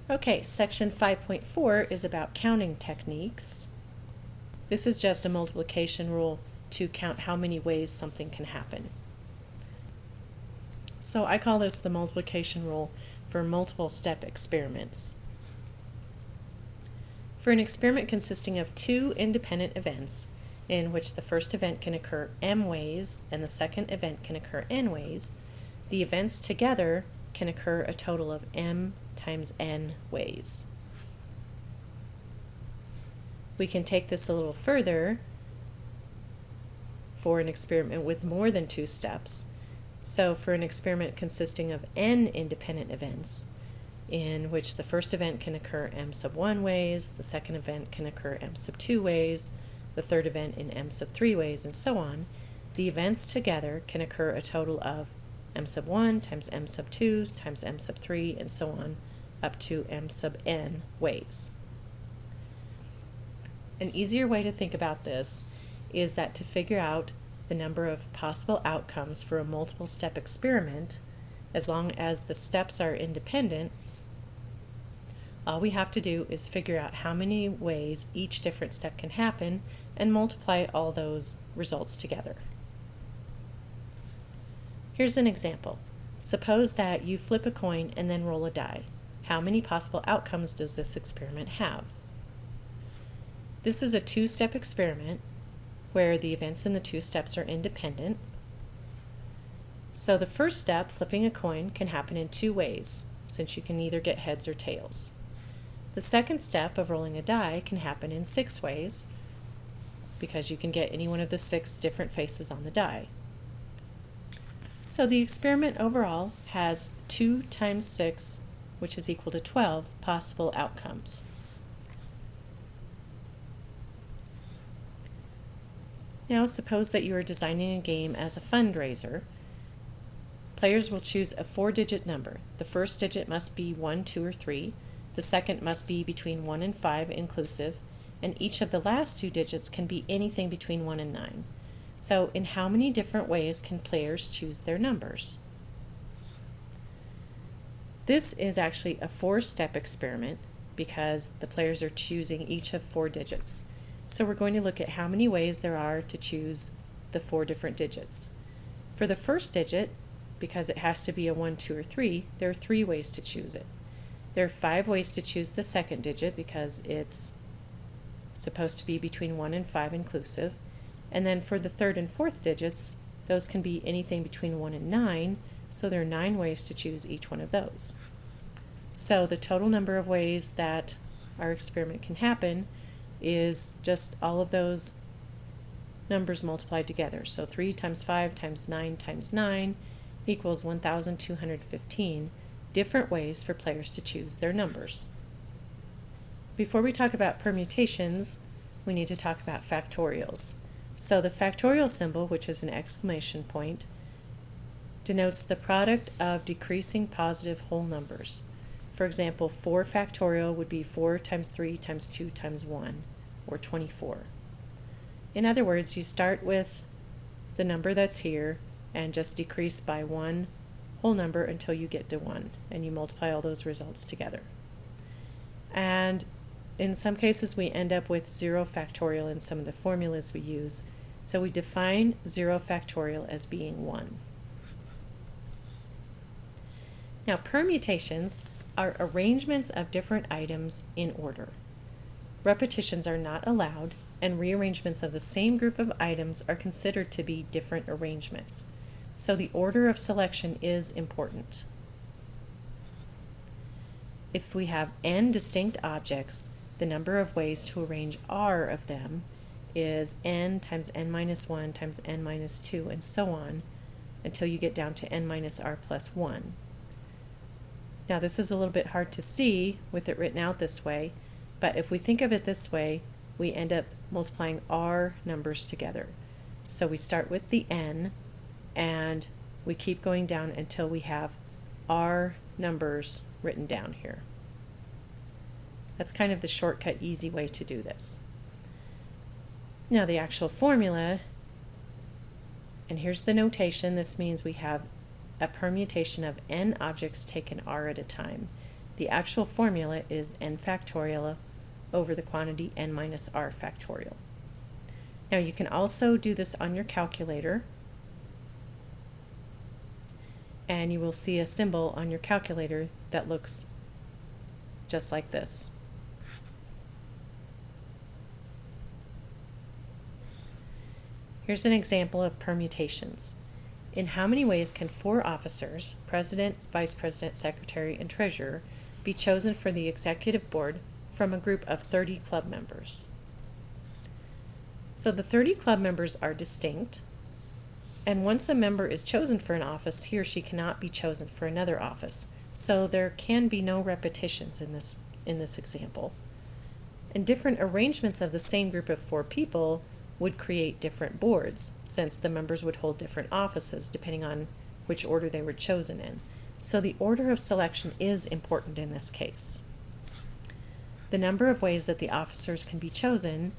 Okay, section 5.4 is about counting techniques. This is just a multiplication rule to count how many ways something can happen. So I call this the multiplication rule for multiple step experiments. For an experiment consisting of two independent events, in which the first event can occur m ways and the second event can occur n ways, the events together can occur a total of m times n ways. We can take this a little further for an experiment with more than two steps. So for an experiment consisting of n independent events, in which the first event can occur m sub 1 ways, the second event can occur m sub 2 ways, the third event in m sub 3 ways, and so on, the events together can occur a total of m sub 1 times m sub 2 times m sub 3, and so on, up to m sub n ways. An easier way to think about this is that to figure out the number of possible outcomes for a multiple step experiment, as long as the steps are independent, all we have to do is figure out how many ways each different step can happen and multiply all those results together. Here's an example. Suppose that you flip a coin and then roll a die. How many possible outcomes does this experiment have? This is a two-step experiment where the events in the two steps are independent. So the first step, flipping a coin, can happen in two ways, since you can either get heads or tails. The second step of rolling a die can happen in 6 ways, because you can get any one of the 6 different faces on the die. So the experiment overall has 2 times 6, which is equal to 12 possible outcomes. Now suppose that you are designing a game as a fundraiser. Players will choose a 4-digit number. The first digit must be 1, 2, or 3. The second must be between 1 and 5 inclusive, and each of the last 2 digits can be anything between 1 and 9. So in how many different ways can players choose their numbers? This is actually a 4-step experiment because the players are choosing each of 4 digits. So we're going to look at how many ways there are to choose the 4 different digits. For the first digit, because it has to be a 1, 2, or 3, there are 3 ways to choose it. There are 5 ways to choose the second digit because it's supposed to be between 1 and 5 inclusive. And then for the third and fourth digits, those can be anything between 1 and 9, so there are 9 ways to choose each one of those. So the total number of ways that our experiment can happen is just all of those numbers multiplied together. So 3 times 5 times 9 times 9 equals 1,215 different ways for players to choose their numbers. Before we talk about permutations, we need to talk about factorials. So the factorial symbol, which is an exclamation point, denotes the product of decreasing positive whole numbers. For example, 4 factorial would be 4 times 3 times 2 times 1, or 24. In other words, you start with the number that's here and just decrease by one whole number until you get to 1, and you multiply all those results together. And in some cases we end up with 0 factorial in some of the formulas we use, so we define 0 factorial as being 1. Now permutations are arrangements of different items in order. Repetitions are not allowed, and rearrangements of the same group of items are considered to be different arrangements. So the order of selection is important. If we have n distinct objects, the number of ways to arrange r of them is n times n minus 1 times n minus 2, and so on, until you get down to n minus r plus 1. Now this is a little bit hard to see with it written out this way, but if we think of it this way, we end up multiplying r numbers together. So we start with the n, and we keep going down until we have r numbers written down here. That's kind of the shortcut, easy way to do this. Now the actual formula, and here's the notation. This means we have a permutation of n objects taken r at a time. The actual formula is n factorial over the quantity n minus r factorial. Now you can also do this on your calculator, and you will see a symbol on your calculator that looks just like this. Here's an example of permutations. In how many ways can 4 officers, president, vice president, secretary, and treasurer, be chosen for the executive board from a group of 30 club members? So the 30 club members are distinct, and once a member is chosen for an office, he or she cannot be chosen for another office. So there can be no repetitions in this example. And different arrangements of the same group of 4 people would create different boards, since the members would hold different offices depending on which order they were chosen in. So the order of selection is important in this case. The number of ways that the officers can be chosen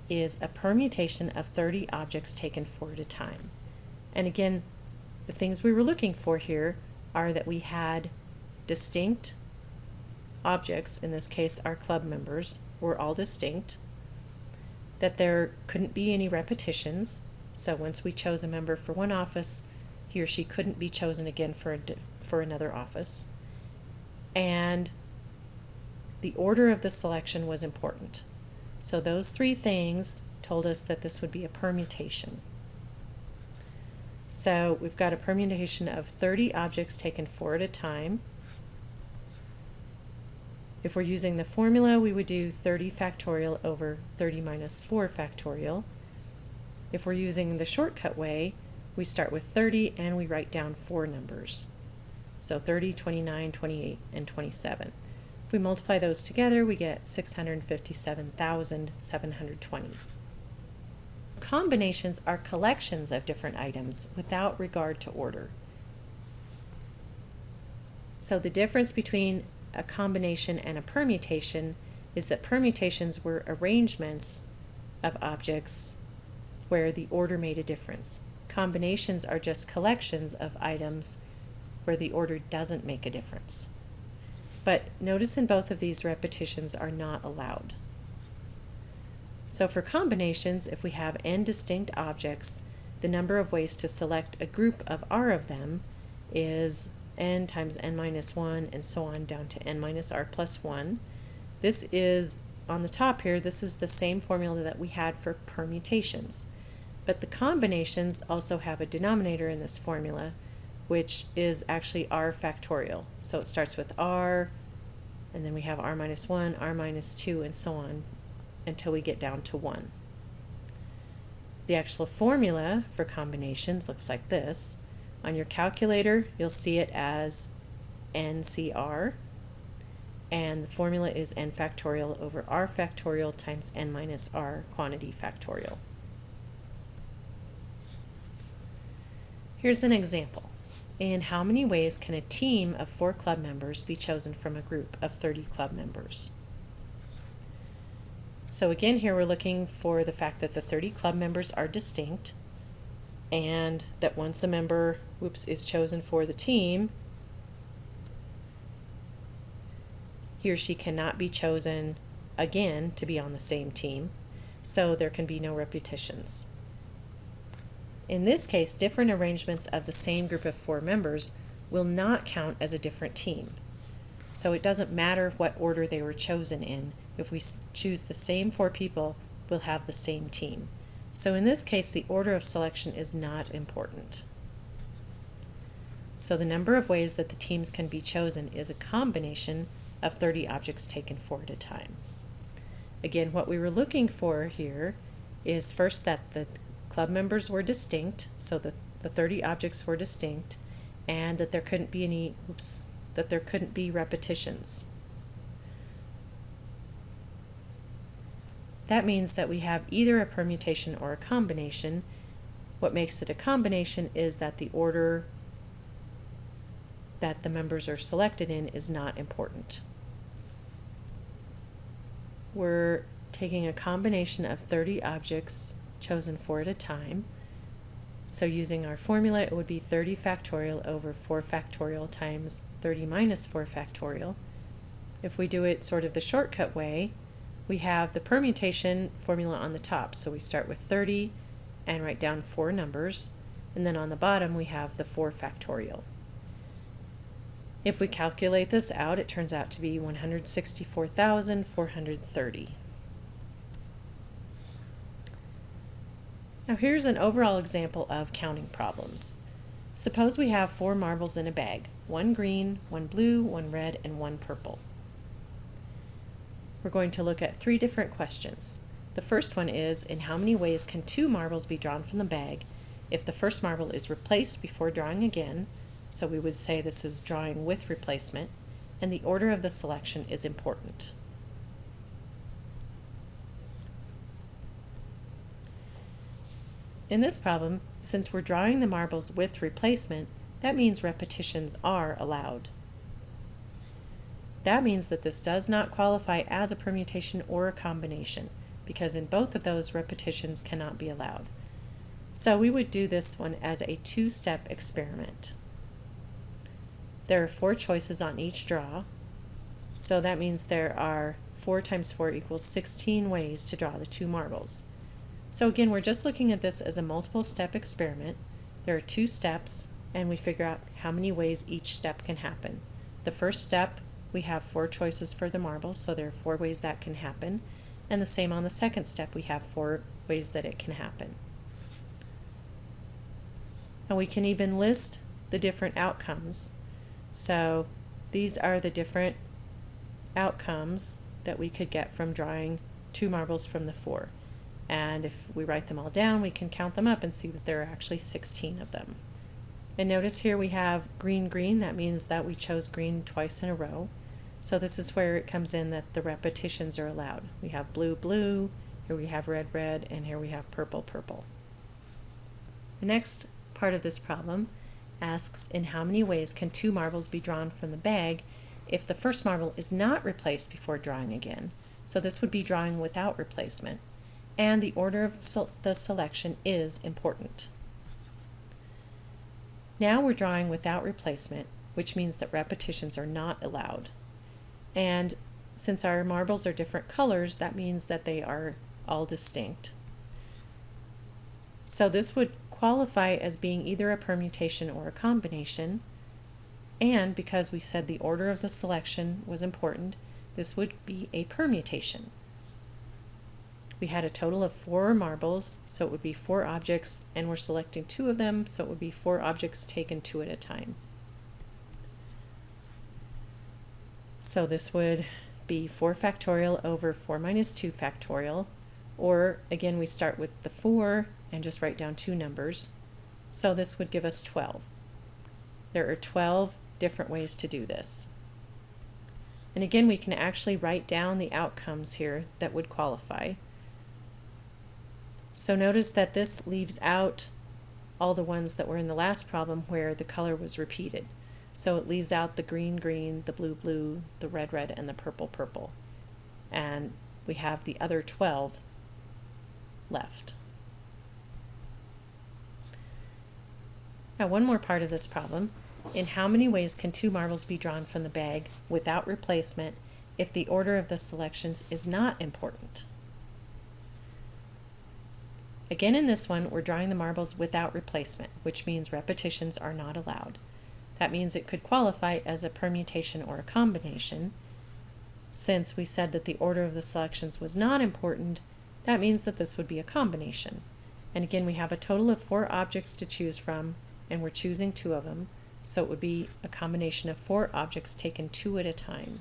is a permutation of 30 objects taken 4 at a time. And again, the things we were looking for here are that we had distinct objects, in this case our club members were all distinct, that there couldn't be any repetitions, so once we chose a member for one office, he or she couldn't be chosen again for another office, and the order of the selection was important. So those 3 things told us that this would be a permutation. So we've got a permutation of 30 objects taken 4 at a time. If we're using the formula, we would do 30 factorial over 30 minus 4 factorial. If we're using the shortcut way, we start with 30 and we write down 4 numbers. So 30, 29, 28, and 27. If we multiply those together, we get 657,720. Combinations are collections of different items without regard to order. So the difference between a combination and a permutation is that permutations were arrangements of objects where the order made a difference. Combinations are just collections of items where the order doesn't make a difference. But notice in both of these repetitions are not allowed. So for combinations, if we have n distinct objects, the number of ways to select a group of r of them is n times n minus 1 and so on down to n minus r plus 1. This is, on the top here, this is the same formula that we had for permutations. But the combinations also have a denominator in this formula, which is actually r factorial. So it starts with r, and then we have r minus 1, r minus 2, and so on until we get down to 1. The actual formula for combinations looks like this. On your calculator, you'll see it as NCR, and the formula is n factorial over r factorial times n minus r quantity factorial. Here's an example. In how many ways can a team of 4 club members be chosen from a group of 30 club members? So again, here we're looking for the fact that the 30 club members are distinct, and that once a member is chosen for the team, he or she cannot be chosen again to be on the same team, so there can be no repetitions. In this case, different arrangements of the same group of 4 members will not count as a different team. So it doesn't matter what order they were chosen in. If we choose the same 4 people, we'll have the same team. So in this case, the order of selection is not important. So the number of ways that the teams can be chosen is a combination of 30 objects taken 4 at a time. Again, what we were looking for here is first that the club members were distinct, so the 30 objects were distinct, and that there couldn't be that there couldn't be repetitions. That means that we have either a permutation or a combination. What makes it a combination is that the order that the members are selected in is not important. We're taking a combination of 30 objects chosen 4 at a time. So using our formula, it would be 30 factorial over 4 factorial times 30 minus 4 factorial. If we do it sort of the shortcut way, we have the permutation formula on the top. So we start with 30 and write down 4 numbers, and then on the bottom we have the 4 factorial. If we calculate this out, it turns out to be 164,430. Now here's an overall example of counting problems. Suppose we have 4 marbles in a bag, 1 green, 1 blue, 1 red, and 1 purple. We're going to look at 3 different questions. The first one is, in how many ways can 2 marbles be drawn from the bag if the first marble is replaced before drawing again? So we would say this is drawing with replacement, and the order of the selection is important. In this problem, since we're drawing the marbles with replacement, that means repetitions are allowed. That means that this does not qualify as a permutation or a combination, because in both of those, repetitions cannot be allowed. So we would do this one as a 2-step experiment. There are 4 choices on each draw, so that means there are 4 times 4 equals 16 ways to draw the 2 marbles. So again, we're just looking at this as a multiple step experiment. There are 2 steps, and we figure out how many ways each step can happen. The first step, we have 4 choices for the marble, so there are 4 ways that can happen. And the same on the second step, we have 4 ways that it can happen. And we can even list the different outcomes. So these are the different outcomes that we could get from drawing 2 marbles from the 4. And if we write them all down, we can count them up and see that there are actually 16 of them. And notice here we have green, green. That means that we chose green twice in a row. So this is where it comes in that the repetitions are allowed. We have blue, blue, here we have red, red, and here we have purple, purple. The next part of this problem asks, in how many ways can 2 marbles be drawn from the bag if the first marble is not replaced before drawing again? So this would be drawing without replacement. And the order of the selection is important. Now we're drawing without replacement, which means that repetitions are not allowed. And since our marbles are different colors, that means that they are all distinct. So this would qualify as being either a permutation or a combination. And because we said the order of the selection was important, this would be a permutation. We had a total of 4 marbles, so it would be 4 objects, and we're selecting 2 of them, so it would be 4 objects taken 2 at a time. So this would be 4 factorial over 4 minus 2 factorial, or again we start with the 4 and just write down 2 numbers. So this would give us 12. There are 12 different ways to do this. And again, we can actually write down the outcomes here that would qualify. So notice that this leaves out all the ones that were in the last problem where the color was repeated. So it leaves out the green, green, the blue, blue, the red, red, and the purple, purple. And we have the other 12 left. Now one more part of this problem. In how many ways can 2 marbles be drawn from the bag without replacement if the order of the selections is not important? Again, in this one, we're drawing the marbles without replacement, which means repetitions are not allowed. That means it could qualify as a permutation or a combination. Since we said that the order of the selections was not important, that means that this would be a combination. And again, we have a total of 4 objects to choose from, and we're choosing 2 of them, so it would be a combination of 4 objects taken 2 at a time.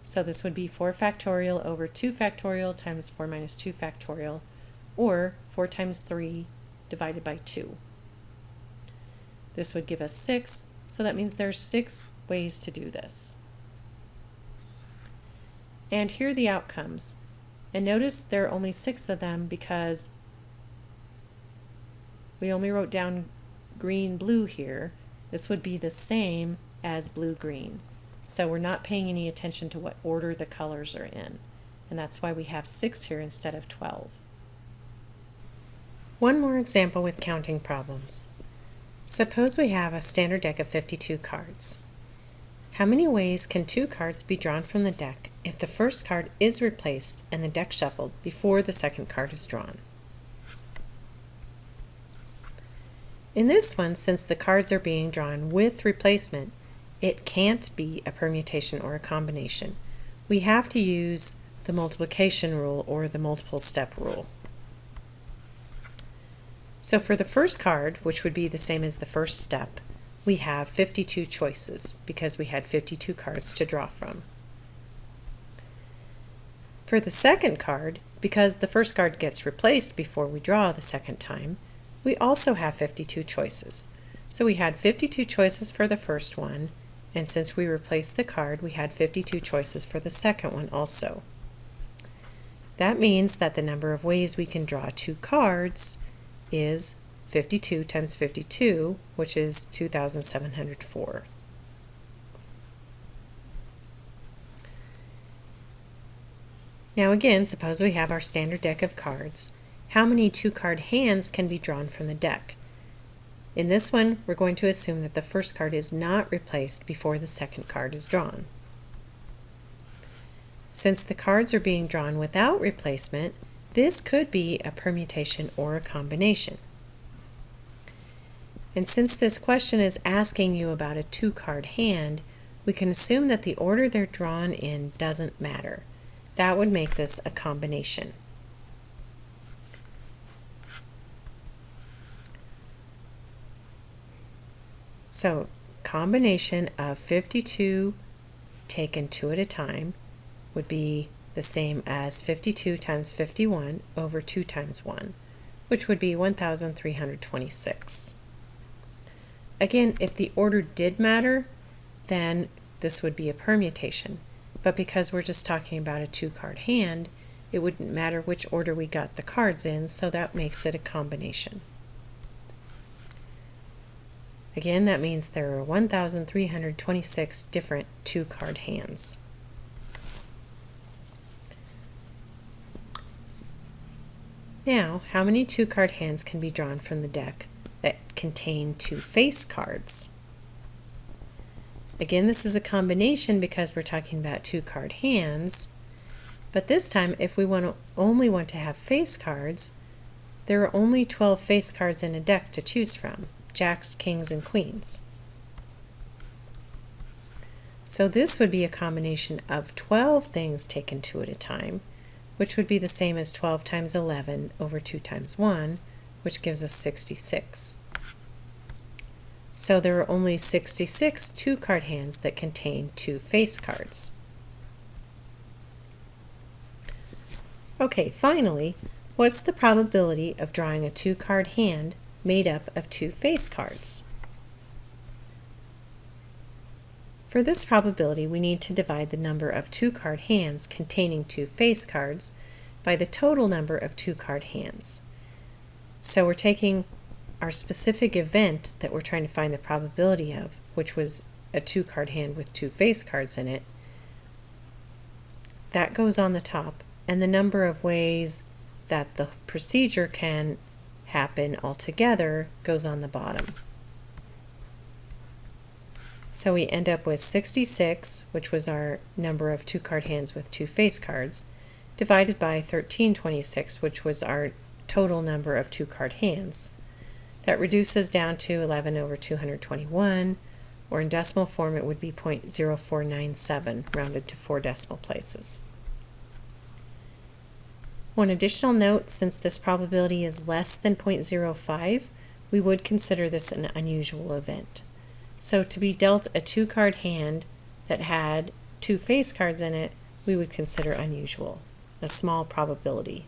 So this would be 4 factorial over 2 factorial times 4 minus 2 factorial, or 4 times 3 divided by 2. This would give us 6, so that means there's 6 ways to do this. And here are the outcomes. And notice there are only 6 of them because we only wrote down green, blue here. This would be the same as blue, green. So we're not paying any attention to what order the colors are in. And that's why we have 6 here instead of 12. One more example with counting problems. Suppose we have a standard deck of 52 cards. How many ways can two cards be drawn from the deck if the first card is replaced and the deck shuffled before the second card is drawn? In this one, since the cards are being drawn with replacement, it can't be a permutation or a combination. We have to use the multiplication rule or the multiple step rule. So for the first card, which would be the same as the first step, we have 52 choices because we had 52 cards to draw from. For the second card, because the first card gets replaced before we draw the second time, we also have 52 choices. So we had 52 choices for the first one, and since we replaced the card, we had 52 choices for the second one also. That means that the number of ways we can draw two cards is 52 times 52, which is 2,704. Now again, suppose we have our standard deck of cards. How many two-card hands can be drawn from the deck? In this one, we're going to assume that the first card is not replaced before the second card is drawn. Since the cards are being drawn without replacement, this could be a permutation or a combination. And since this question is asking you about a two-card hand, we can assume that the order they're drawn in doesn't matter. That would make this a combination. So, combination of 52 taken two at a time would be the same as 52 times 51 over 2 times 1, which would be 1,326. Again, if the order did matter, then this would be a permutation. But because we're just talking about a two-card hand, it wouldn't matter which order we got the cards in, so that makes it a combination. Again, that means there are 1,326 different two-card hands. Now, how many two-card hands can be drawn from the deck that contain two face cards? Again, this is a combination because we're talking about two-card hands, but this time if we only want to have face cards, there are only 12 face cards in a deck to choose from. Jacks, kings, and queens. So this would be a combination of 12 things taken two at a time, which would be the same as 12 times 11 over 2 times 1, which gives us 66. So there are only 66 two-card hands that contain two face cards. Okay, finally, what's the probability of drawing a two-card hand made up of two face cards? For this probability, we need to divide the number of two-card hands containing two face cards by the total number of two-card hands. So we're taking our specific event that we're trying to find the probability of, which was a two-card hand with two face cards in it. That goes on the top, and the number of ways that the procedure can happen altogether goes on the bottom. So we end up with 66, which was our number of two-card hands with two face cards, divided by 1326, which was our total number of two-card hands. That reduces down to 11 over 221, or in decimal form it would be 0.0497, rounded to 4 decimal places. One additional note, since this probability is less than 0.05, we would consider this an unusual event. So to be dealt a two-card hand that had two face cards in it, we would consider unusual, a small probability.